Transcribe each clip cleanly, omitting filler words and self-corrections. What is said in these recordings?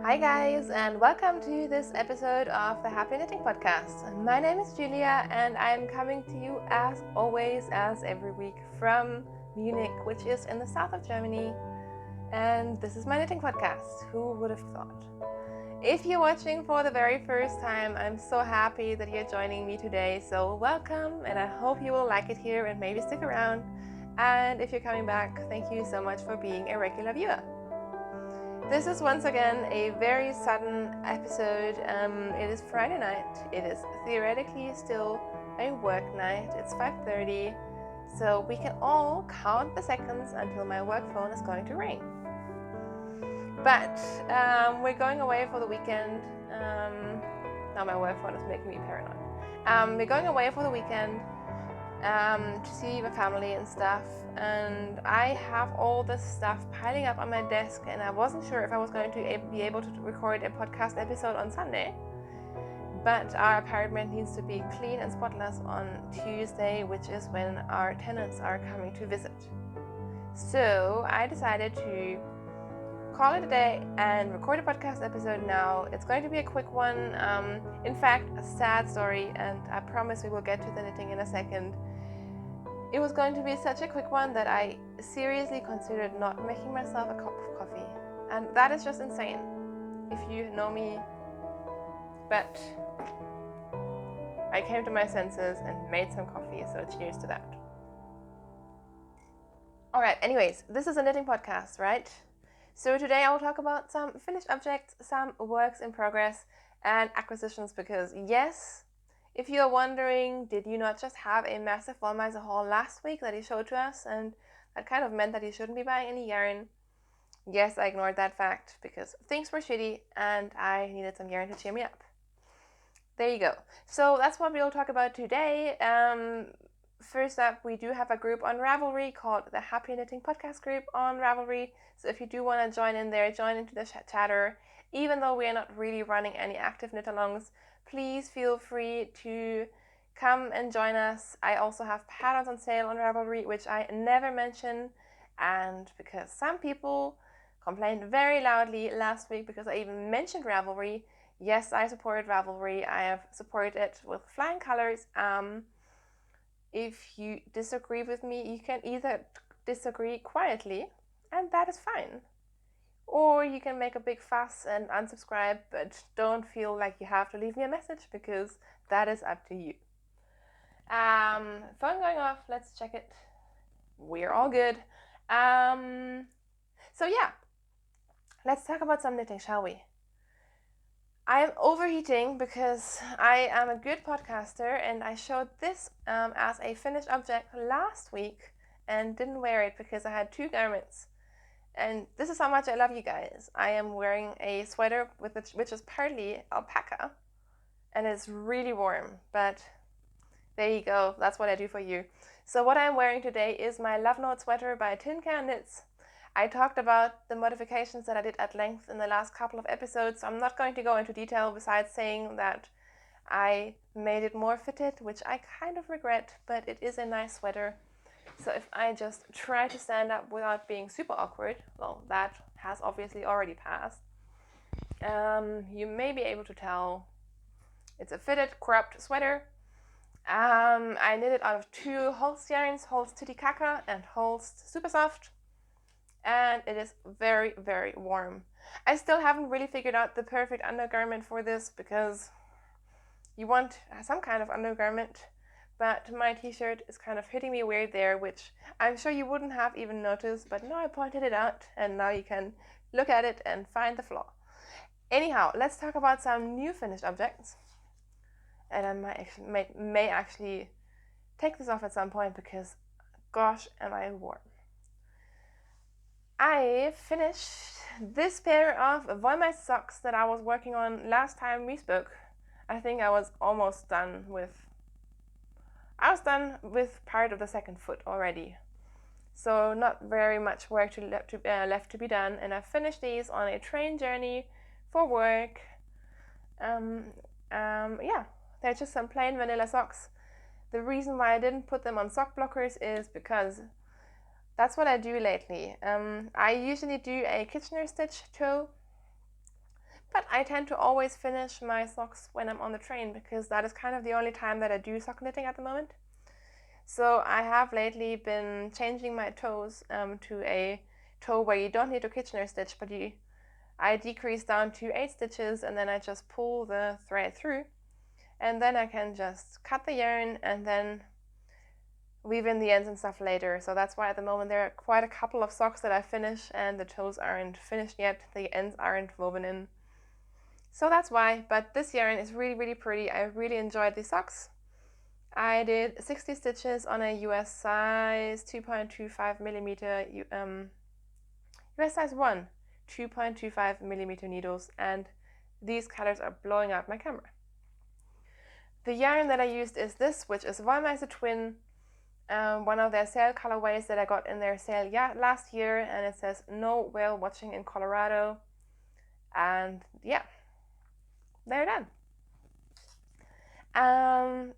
Hi guys, and welcome to this episode of the Happy Knitting Podcast. My name is Julia and I'm coming to you as always, as every week, from Munich, which is in the south of Germany. And this is my knitting podcast. Who would have thought? If you're watching for the very first time, I'm so happy that you're joining me today. So welcome, and I hope you will like it here and maybe stick around. And if you're coming back, thank you so much for being a regular viewer. This is once again a very sudden episode. It is Friday night. It is theoretically still a work night. It's 5:30, so we can all count the seconds until my work phone is going to ring. But we're going away for the weekend. Now my work phone is making me paranoid. We're going away for the weekend to see my family and stuff, and I have all this stuff piling up on my desk, and I wasn't sure if I was going to be able to record a podcast episode on Sunday, but our apartment needs to be clean and spotless on Tuesday, which is when our tenants are coming to visit. So I decided to call it a day and record a podcast episode now. It's going to be a quick one. In fact, a sad story, and I promise we will get to the knitting in a second. It was going to be such a quick one that I seriously considered not making myself a cup of coffee. And that is just insane, if you know me. But I came to my senses and made some coffee, so cheers to that. Alright, anyways, this is a knitting podcast, right? So today I will talk about some finished objects, some works in progress, and acquisitions, because yes, if you're wondering, did you not just have a massive Wollmeise haul last week that he showed to us, and that kind of meant that you shouldn't be buying any yarn? Yes, I ignored that fact because things were shitty and I needed some yarn to cheer me up. There you go. So that's what we'll talk about today. First up, we do have a group on Ravelry called the Happy Knitting Podcast group on Ravelry. So if you do want to join in there, join into the chatter. Even though we are not really running any active knit-alongs, please feel free to come and join us. I also have patterns on sale on Ravelry, which I never mention. And because some people complained very loudly last week because I even mentioned Ravelry, yes, I supported Ravelry. I have supported it with flying colors. If you disagree with me, you can either disagree quietly, and that is fine. Or you can make a big fuss and unsubscribe, but don't feel like you have to leave me a message, because that is up to you. Phone going off, let's check it. We're all good. So yeah, let's talk about some knitting, shall we? I am overheating because I am a good podcaster, and I showed this as a finished object last week and didn't wear it because I had two garments. And this is how much I love you guys. I am wearing a sweater which is partly alpaca, and it's really warm, but there you go. That's what I do for you. So what I'm wearing today is my Love Note sweater by Tin Can Knits. I talked about the modifications that I did at length in the last couple of episodes, so I'm not going to go into detail besides saying that I made it more fitted, which I kind of regret, but it is a nice sweater. So if I just try to stand up without being super awkward, well, that has obviously already passed, you may be able to tell it's a fitted, cropped sweater. I knit it out of two Holst yarns, Holst Titicaca and Holst Super Soft, and it is very, very warm. I still haven't really figured out the perfect undergarment for this, because you want some kind of undergarment, but my t-shirt is kind of hitting me weird there, which I'm sure you wouldn't have even noticed, but now I pointed it out, and now you can look at it and find the flaw. Anyhow, let's talk about some new finished objects. And I may actually take this off at some point, because gosh, am I warm. I finished this pair of Wollmeise socks that I was working on last time we spoke. I think I was almost done with part of the second foot already. So not very much work left to be done, and I finished these on a train journey for work. Yeah, they're just some plain vanilla socks. The reason why I didn't put them on sock blockers is because that's what I do lately. I usually do a Kitchener stitch toe, But I tend to always finish my socks when I'm on the train because that is kind of the only time that I do sock knitting at the moment. So I have lately been changing my toes to a toe where you don't need to Kitchener stitch, but I decrease down to 8 stitches and then I just pull the thread through, and then I can just cut the yarn and then weave in the ends and stuff later. So that's why at the moment there are quite a couple of socks that I finish and the toes aren't finished yet, the ends aren't woven in. So that's why, but this yarn is really, really pretty. I really enjoyed these socks. I did 60 stitches on a US size 2.25 millimeter, US size 1, 2.25 millimeter needles, and these colors are blowing out my camera. The yarn that I used is this, which is Wollmeister Twin, one of their sale colorways that I got in their sale last year, and it says no whale watching in Colorado. And yeah, they're done.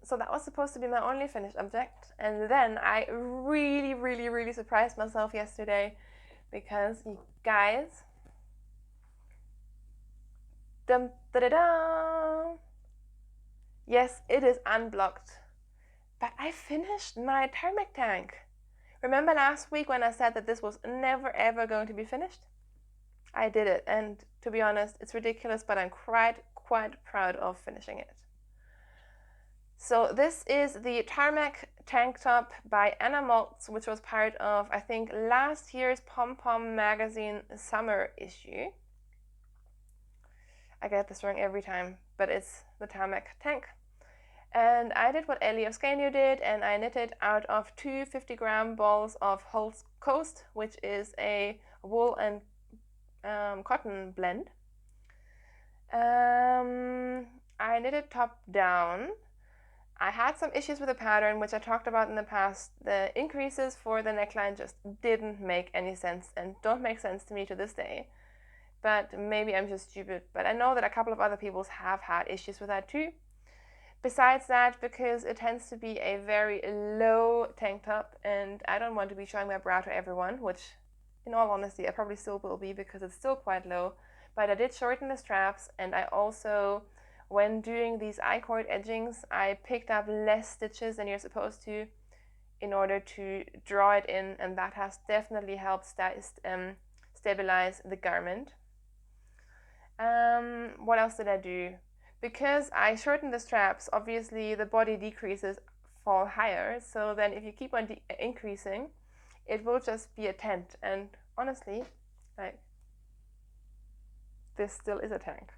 So that was supposed to be my only finished object, and then I really, really, really surprised myself yesterday because you guys, dum da da da, yes, it is unblocked, but I finished my thermic tank. Remember last week when I said that this was never ever going to be finished? I did it, and to be honest, it's ridiculous, but I'm quite proud of finishing it. So this is the Tarmac tank top by Anna Maltz, which was part of, I think, last year's Pom Pom magazine summer issue. I get this wrong every time, but it's the Tarmac tank. And I did what Ellie of Scanio did, and I knitted out of 2 50-gram balls of Holt's Coast, which is a wool and cotton blend. I knitted top down. I had some issues with the pattern, which I talked about in the past. The increases for the neckline just didn't make any sense and don't make sense to me to this day. But maybe I'm just stupid. But I know that a couple of other people have had issues with that too. Besides that, because it tends to be a very low tank top and I don't want to be showing my bra to everyone, which in all honesty I probably still will be because it's still quite low. But I did shorten the straps, and I also, when doing these I-cord edgings, I picked up less stitches than you're supposed to in order to draw it in, and that has definitely helped stabilize the garment. What else did I do? Because I shortened the straps, obviously the body decreases fall higher, so then if you keep on increasing, it will just be a tent, and honestly, like, this still is a tank,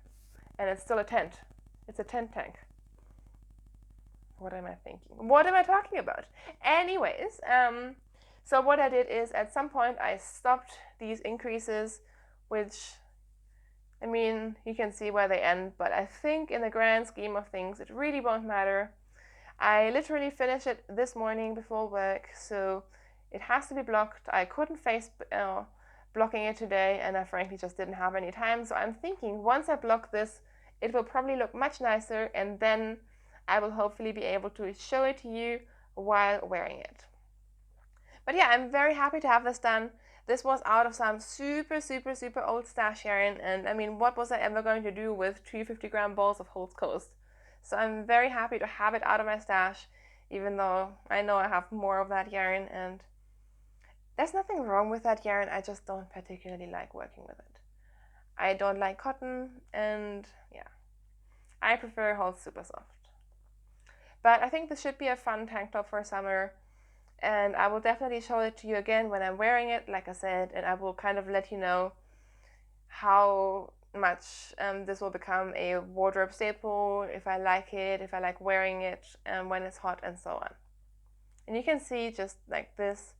and it's still a tent. It's a tent tank. What am I thinking? What am I talking about? Anyways, so what I did is at some point I stopped these increases, which, I mean, you can see where they end, but I think in the grand scheme of things, it really won't matter. I literally finished it this morning before work, so it has to be blocked. I couldn't face blocking it today, and I frankly just didn't have any time. So I'm thinking once I block this, it will probably look much nicer, and then I will hopefully be able to show it to you while wearing it. But yeah, I'm very happy to have this done. This was out of some super old stash yarn, and I mean, what was I ever going to do with 2 50-gram balls of Holt's Coast? So I'm very happy to have it out of my stash, even though I know I have more of that yarn, and there's nothing wrong with that yarn, I just don't particularly like working with it. I don't like cotton, and yeah, I prefer Holt's Super Soft. But I think this should be a fun tank top for summer, and I will definitely show it to you again when I'm wearing it, like I said, and I will kind of let you know how much this will become a wardrobe staple, if I like it, if I like wearing it, when it's hot, and so on. And you can see just like this,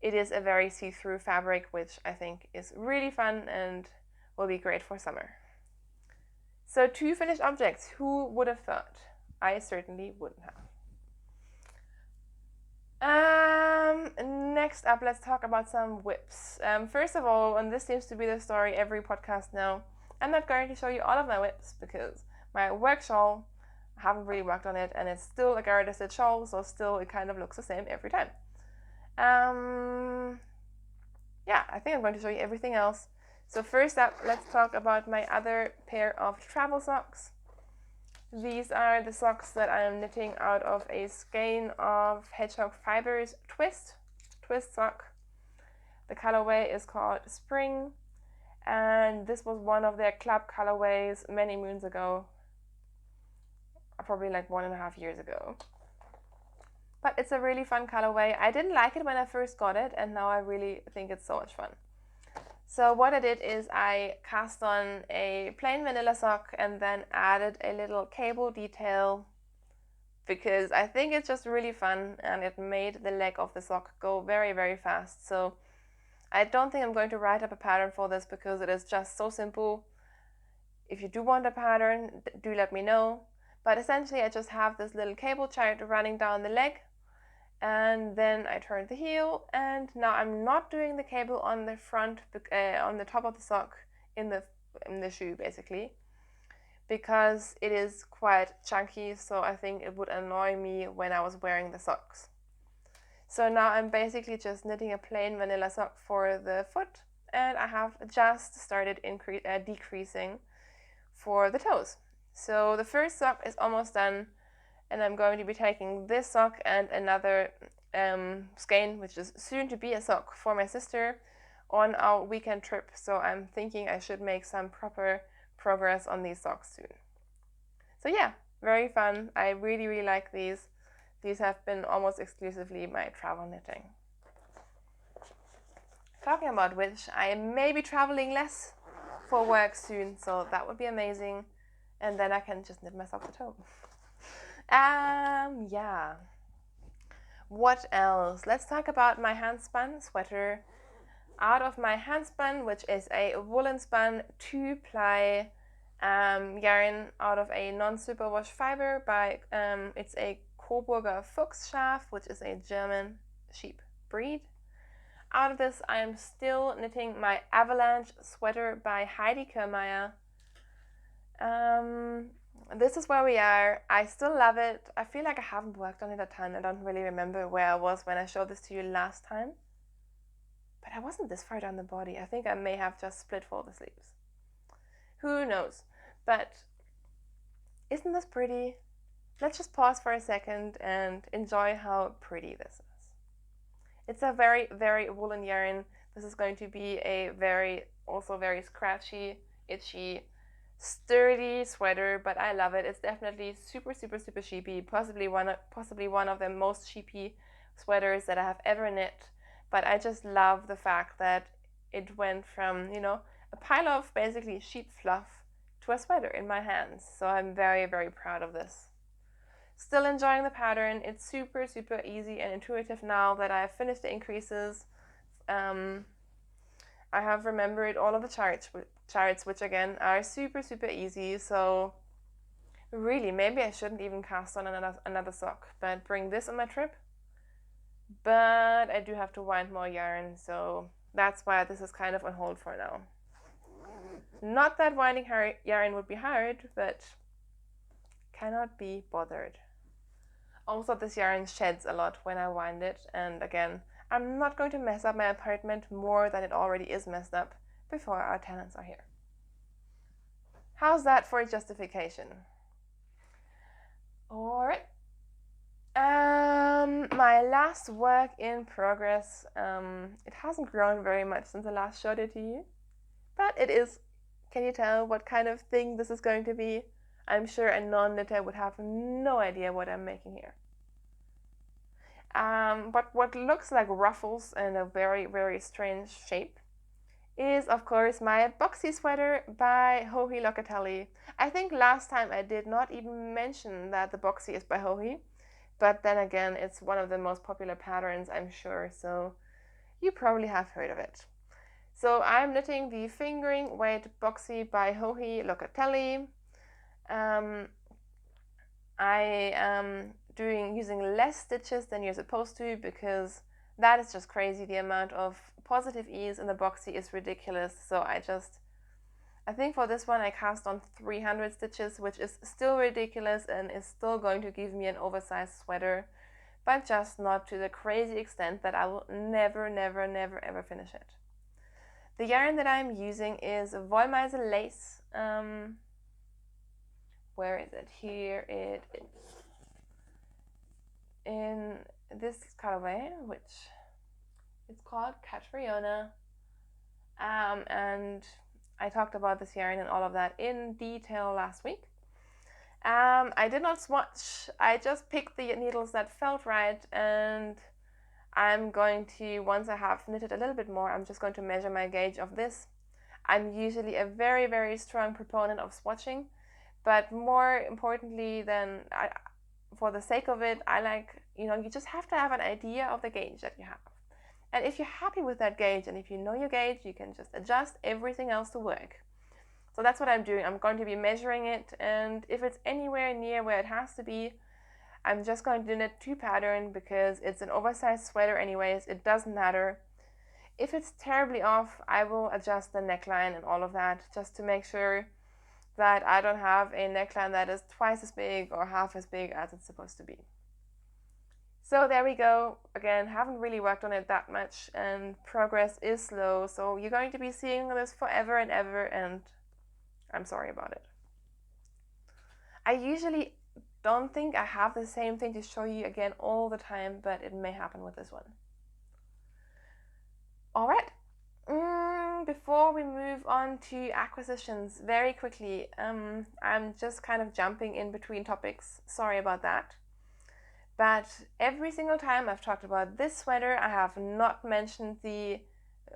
it is a very see-through fabric, which I think is really fun and will be great for summer. So 2 finished objects, who would have thought? I certainly wouldn't have. Next up, let's talk about some whips. First of all, and this seems to be the story every podcast now, I'm not going to show you all of my whips because my work shawl, I haven't really worked on it, and it's still a garter stitch shawl, so still it kind of looks the same every time. Yeah, I think I'm going to show you everything else. So first up, let's talk about my other pair of travel socks. These are the socks that I am knitting out of a skein of Hedgehog Fibers twist sock. The colorway is called Spring, and this was one of their club colorways many moons ago, probably like 1.5 years ago. But it's a really fun colorway. I didn't like it when I first got it, and now I really think it's so much fun. So what I did is I cast on a plain vanilla sock and then added a little cable detail because I think it's just really fun, and it made the leg of the sock go very, very fast. So I don't think I'm going to write up a pattern for this because it is just so simple. If you do want a pattern, do let me know. But essentially I just have this little cable chart running down the leg, and then I turn the heel, and now I'm not doing the cable on the front, on the top of the sock, in the shoe basically, because it is quite chunky, so I think it would annoy me when I was wearing the socks. So now I'm basically just knitting a plain vanilla sock for the foot, and I have just started decreasing for the toes. So the first sock is almost done, and I'm going to be taking this sock and another skein, which is soon to be a sock, for my sister on our weekend trip. So I'm thinking I should make some proper progress on these socks soon. So yeah, very fun. I really, really like these. These have been almost exclusively my travel knitting. Talking about which, I may be traveling less for work soon, so that would be amazing. And then I can just knit my socks at home. Yeah. What else? Let's talk about my hand-spun sweater. Out of my hand-spun, which is a woolen spun 2-ply yarn out of a non-superwash fiber by, it's a Coburger Fuchsschaf, which is a German sheep breed. Out of this, I am still knitting my Avalanche sweater by Heidi Kirrmaier. This is where we are. I still love it. I feel like I haven't worked on it a ton. I don't really remember where I was when I showed this to you last time. But I wasn't this far down the body. I think I may have just split fold the sleeves. Who knows? But isn't this pretty? Let's just pause for a second and enjoy how pretty this is. It's a very, very woolen yarn. This is going to be a also very scratchy, itchy, sturdy sweater, but I love it. It's definitely super, super, super sheepy. Possibly one of the most sheepy sweaters that I have ever knit. But I just love the fact that it went from, a pile of basically sheep fluff to a sweater in my hands. So I'm very, very proud of this. Still enjoying the pattern. It's super, super easy and intuitive now that I have finished the increases. I have remembered all of the charts, which again are super, super easy. So really, maybe I shouldn't even cast on another sock, but bring this on my trip. But I do have to wind more yarn, so that's why this is kind of on hold for now. Not that winding yarn would be hard, but cannot be bothered. Also, this yarn sheds a lot when I wind it, and again, I'm not going to mess up my apartment more than it already is messed up before our tenants are here. How's that for a justification? Alright. My last work in progress, it hasn't grown very much since I last showed it to you, but it is. Can you tell what kind of thing this is going to be? I'm sure a non-knitter would have no idea what I'm making here. But what looks like ruffles in a very, very strange shape is, of course, my Boxy Sweater by Joji Locatelli. I think last time I did not even mention that the Boxy is by Joji, but then again, it's one of the most popular patterns, I'm sure, so you probably have heard of it. So I'm knitting the fingering weight Boxy by Joji Locatelli. I am using less stitches than you're supposed to because that is just crazy. The amount of positive ease in the Boxy is ridiculous. So I think for this one I cast on 300 stitches, which is still ridiculous and is still going to give me an oversized sweater, but just not to the crazy extent that I will never, never, never, ever finish it. The yarn that I'm using is Wollmeise lace. Where is it? Here it is. In this colorway, which is called Catriona. And I talked about this yarn and all of that in detail last week. I did not swatch. I just picked the needles that felt right, and I'm going to, once I have knitted a little bit more, I'm just going to measure my gauge of this. I'm usually a very, very strong proponent of swatching, but more importantly for the sake of it, I like, you just have to have an idea of the gauge that you have. And if you're happy with that gauge, and if you know your gauge, you can just adjust everything else to work. So that's what I'm doing. I'm going to be measuring it, and if it's anywhere near where it has to be, I'm just going to knit 2 pattern because it's an oversized sweater anyways. It doesn't matter. If it's terribly off, I will adjust the neckline and all of that just to make sure that I don't have a neckline that is twice as big or half as big as it's supposed to be. So there we go. Again, haven't really worked on it that much, and progress is slow. So you're going to be seeing this forever and ever, and I'm sorry about it. I usually don't think I have the same thing to show you again all the time, but it may happen with this one. All right. Before we move on to acquisitions, very quickly, I'm just kind of jumping in between topics. Sorry about that. But every single time I've talked about this sweater, I have not mentioned the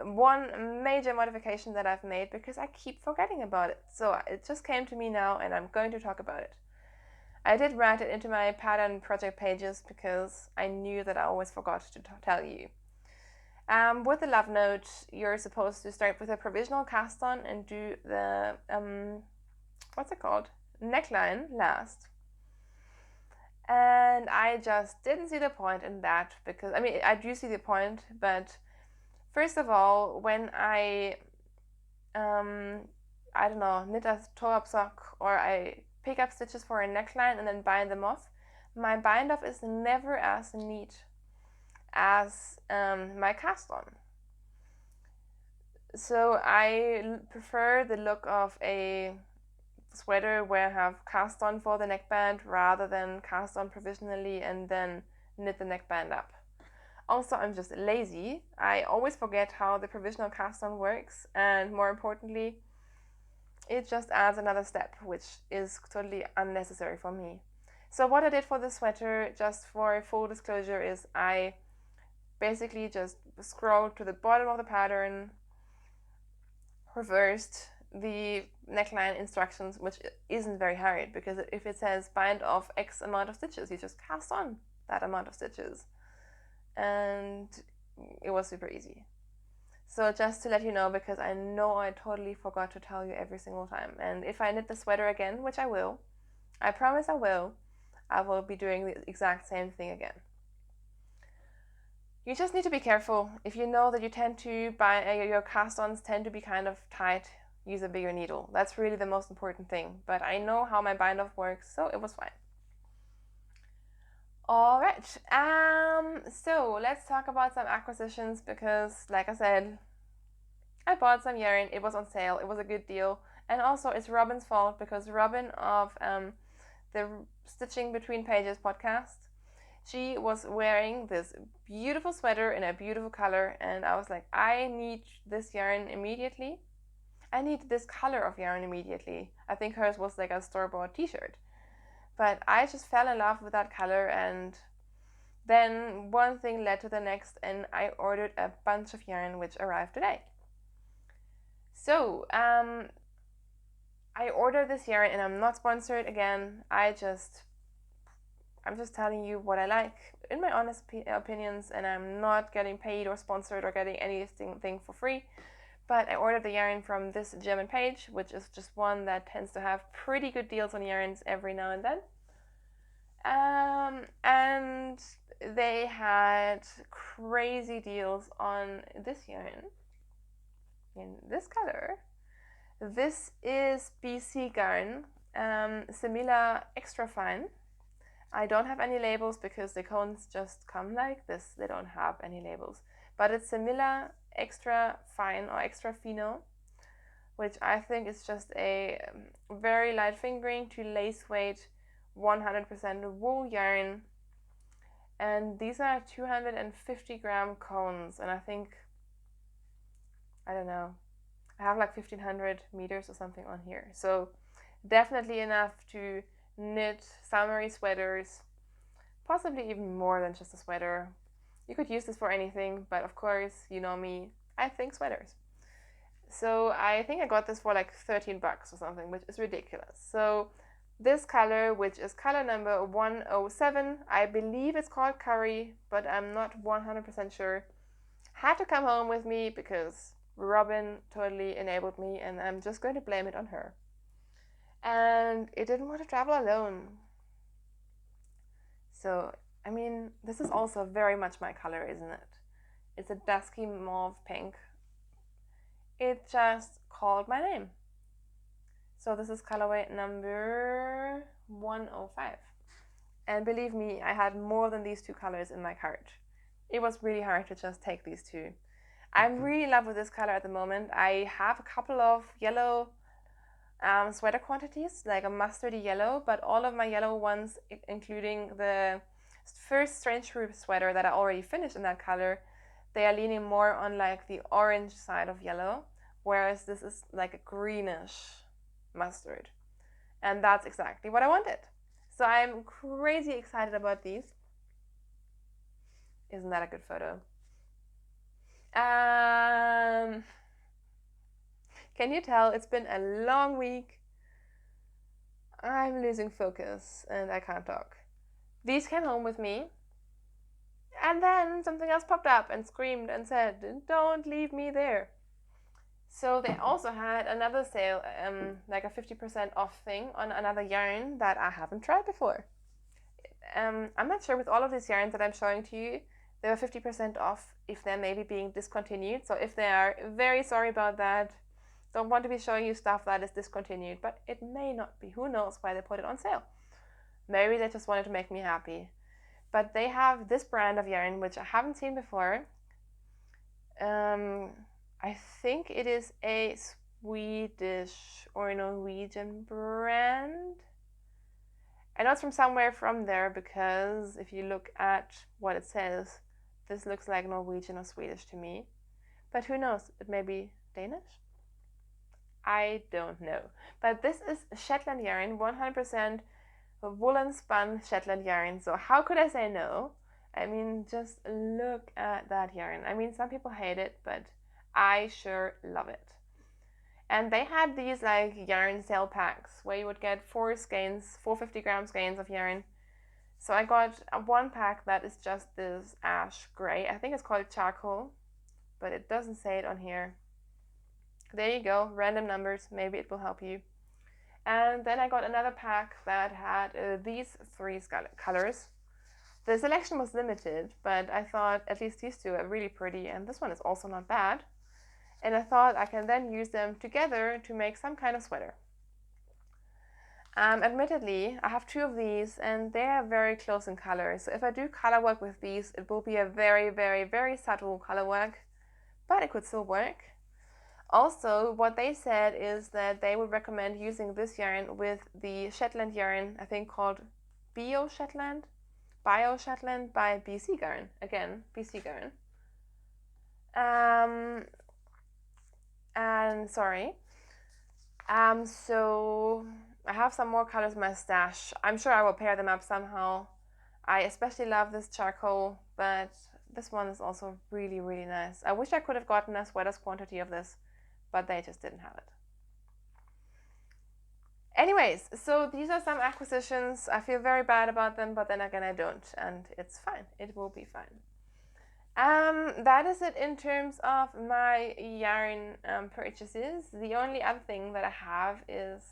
one major modification that I've made because I keep forgetting about it. So it just came to me now, and I'm going to talk about it. I did write it into my pattern project pages because I knew that I always forgot to tell you. With the love note, you're supposed to start with a provisional cast on and do the, what's it called? Neckline last. And I just didn't see the point in that because, I do see the point, but first of all, when I don't know, knit a toe-up sock or I pick up stitches for a neckline and then bind them off, my bind off is never as neat as my cast on. So I prefer the look of a sweater where I have cast on for the neckband rather than cast on provisionally and then knit the neckband up. Also, I'm just lazy. I always forget how the provisional cast on works, and more importantly, it just adds another step, which is totally unnecessary for me. So what I did for the sweater, just for full disclosure, is I basically just scrolled to the bottom of the pattern, reversed the neckline instructions, which isn't very hard because if it says bind off X amount of stitches, you just cast on that amount of stitches. And it was super easy. So just to let you know, because I know I totally forgot to tell you every single time. And if I knit the sweater again, which I will, I promise I will be doing the exact same thing again. You just need to be careful. If you know that you tend to your cast-ons tend to be kind of tight, use a bigger needle. That's really the most important thing. But I know how my bind off works, so it was fine. All right, so let's talk about some acquisitions because, like I said, I bought some yarn. It was on sale. It was a good deal. And also, it's Robin's fault because Robin of the Stitching Between Pages podcast, she was wearing this beautiful sweater in a beautiful color, and I was like, I need this yarn immediately. I need this color of yarn immediately. I think hers was like a store-bought t-shirt. But I just fell in love with that color, and then one thing led to the next, and I ordered a bunch of yarn which arrived today. So, I ordered this yarn, and I'm not sponsored again. I'm just telling you what I like in my honest opinions, and I'm not getting paid or sponsored or getting anything for free. But I ordered the yarn from this German page, which is just one that tends to have pretty good deals on yarns every now and then. And they had crazy deals on this yarn in this color. This is BC Garn, Semilla Extra Fine. I don't have any labels because the cones just come like this. They don't have any labels. But it's Semilla extra fine or extra fino, which I think is just a very light fingering to lace weight 100% wool yarn. And these are 250 gram cones, and I think, I don't know, I have like 1500 meters or something on here. So definitely enough to knit summery sweaters, possibly even more than just a sweater. You could use this for anything, but of course, you know me, I think sweaters. So I think I got this for like 13 bucks or something, which is ridiculous. So this color, which is color number 107, I believe it's called curry, but I'm not 100% sure, had to come home with me because Robin totally enabled me, and I'm just going to blame it on her. And it didn't want to travel alone. So, I mean, this is also very much my color, isn't it? It's a dusky mauve pink. It just called my name. So this is colorway number 105. And believe me, I had more than these two colors in my cart. It was really hard to just take these two. I'm really in love with this color at the moment. I have a couple of yellow sweater quantities, like a mustardy yellow, but all of my yellow ones, including the first Strange Fruit sweater that I already finished in that color, they are leaning more on like the orange side of yellow, whereas this is like a greenish mustard. And that's exactly what I wanted. So I'm crazy excited about these. Isn't that a good photo? Can you tell it's been a long week? I'm losing focus and I can't talk. These came home with me, and then something else popped up and screamed and said, "Don't leave me there." So they also had another sale, like a 50% off thing on another yarn that I haven't tried before. I'm not sure with all of these yarns that I'm showing to you, they were 50% off if they're maybe being discontinued. So if they are, very sorry about that. Don't want to be showing you stuff that is discontinued, but it may not be. Who knows why they put it on sale? Maybe they just wanted to make me happy. But they have this brand of yarn, which I haven't seen before. I think it is a Swedish or Norwegian brand. I know it's from somewhere from there because if you look at what it says, this looks like Norwegian or Swedish to me. But who knows? It may be Danish? I don't know. But this is Shetland yarn, 100% woolen spun Shetland yarn. So how could I say no? I mean, just look at that yarn. I mean, some people hate it, but I sure love it. And they had these like yarn sale packs where you would get 4 skeins, 450 gram skeins of yarn. So I got one pack that is just this ash gray. I think it's called charcoal, but it doesn't say it on here. There you go, random numbers, maybe it will help you. And then I got another pack that had these 3 colors. The selection was limited, but I thought at least these 2 are really pretty, and this one is also not bad. And I thought I can then use them together to make some kind of sweater. Admittedly, I have 2 of these, and they are very close in color. So if I do color work with these, it will be a very, very, very subtle color work, but it could still work. Also, what they said is that they would recommend using this yarn with the Shetland yarn, I think called Bio Shetland by BC Garn. Again, BC Garn. And sorry. So I have some more colors in my stash. I'm sure I will pair them up somehow. I especially love this charcoal, but this one is also really, really nice. I wish I could have gotten a sweater's quantity of this, but they just didn't have it. Anyways, so these are some acquisitions. I feel very bad about them, but then again I don't, and it's fine. It will be fine. That is it in terms of my yarn purchases. The only other thing that I have is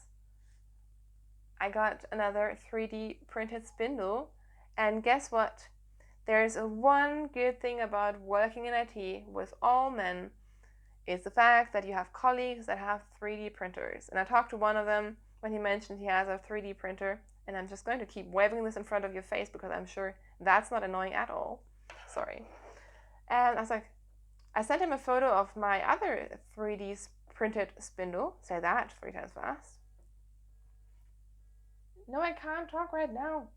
I got another 3D printed spindle, and guess what? There's one good thing about working in IT with all men is the fact that you have colleagues that have 3D printers. And I talked to one of them when he mentioned he has a 3D printer, and I'm just going to keep waving this in front of your face because I'm sure that's not annoying at all. Sorry. And I was like, I sent him a photo of my other 3D printed spindle. Say that 3 times fast. No, I can't talk right now.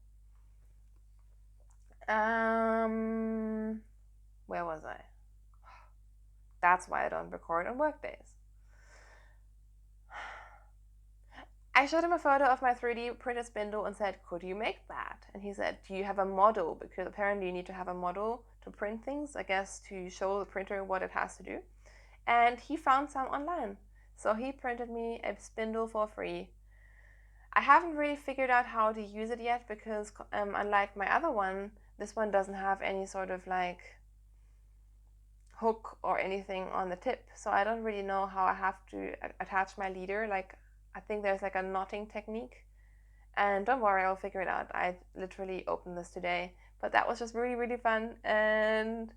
Where was I? That's why I don't record on work days. I showed him a photo of my 3D printed spindle and said, could you make that? And he said, do you have a model? Because apparently you need to have a model to print things, I guess, to show the printer what it has to do. And he found some online. So he printed me a spindle for free. I haven't really figured out how to use it yet because unlike my other one, this one doesn't have any sort of like hook or anything on the tip. So I don't really know how I have to attach my leader. Like, I think there's like a knotting technique. And don't worry, I'll figure it out. I literally opened this today. But that was just really, really fun. And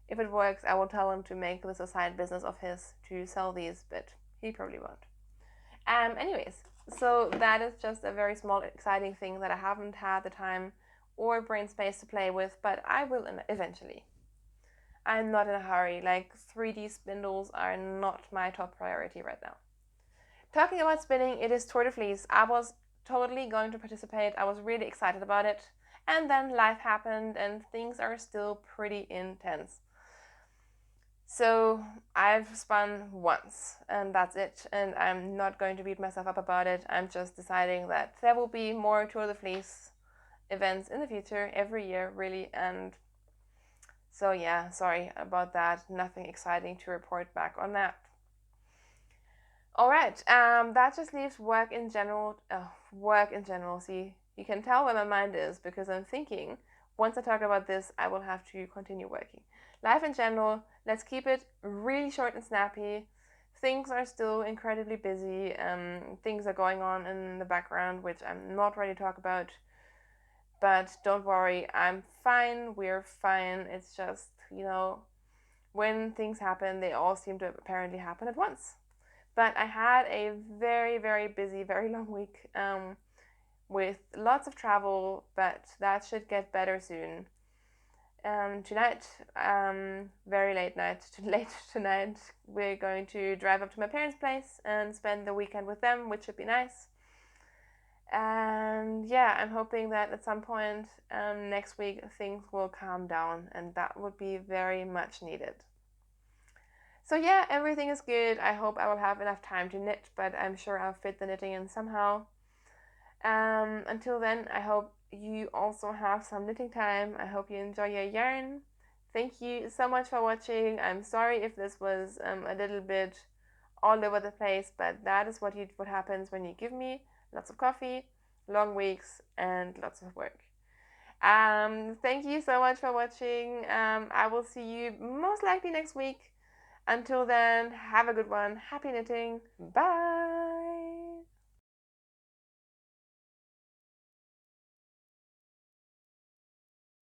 if it works, I will tell him to make this a side business of his to sell these, but he probably won't. Anyways, so that is just a very small, exciting thing that I haven't had the time or brain space to play with, but I will eventually. I'm not in a hurry. Like, 3D spindles are not my top priority right now. Talking about spinning, it is Tour de Fleece. I was totally going to participate. I was really excited about it. And then life happened and things are still pretty intense. So I've spun once and that's it. And I'm not going to beat myself up about it. I'm just deciding that there will be more Tour de Fleece events in the future, every year really. And so yeah, sorry about that. Nothing exciting to report back on that. All right, that just leaves work in general. See, you can tell where my mind is because I'm thinking, once I talk about this, I will have to continue working. Life in general, let's keep it really short and snappy. Things are still incredibly busy. Things are going on in the background, which I'm not ready to talk about. But don't worry, I'm fine. We're fine. It's just, when things happen, they all seem to apparently happen at once. But I had a very, very busy, very long week with lots of travel, but that should get better soon. Tonight, very late tonight, we're going to drive up to my parents' place and spend the weekend with them, which should be nice. And yeah, I'm hoping that at some point next week things will calm down, and that would be very much needed. So yeah, everything is good. I hope I will have enough time to knit, but I'm sure I'll fit the knitting in somehow. Until then, I hope you also have some knitting time. I hope you enjoy your yarn. Thank you so much for watching. I'm sorry if this was a little bit all over the place, but that is what happens when you give me lots of coffee, long weeks, and lots of work. Thank you so much for watching. I will see you most likely next week. Until then, have a good one. Happy knitting. Bye.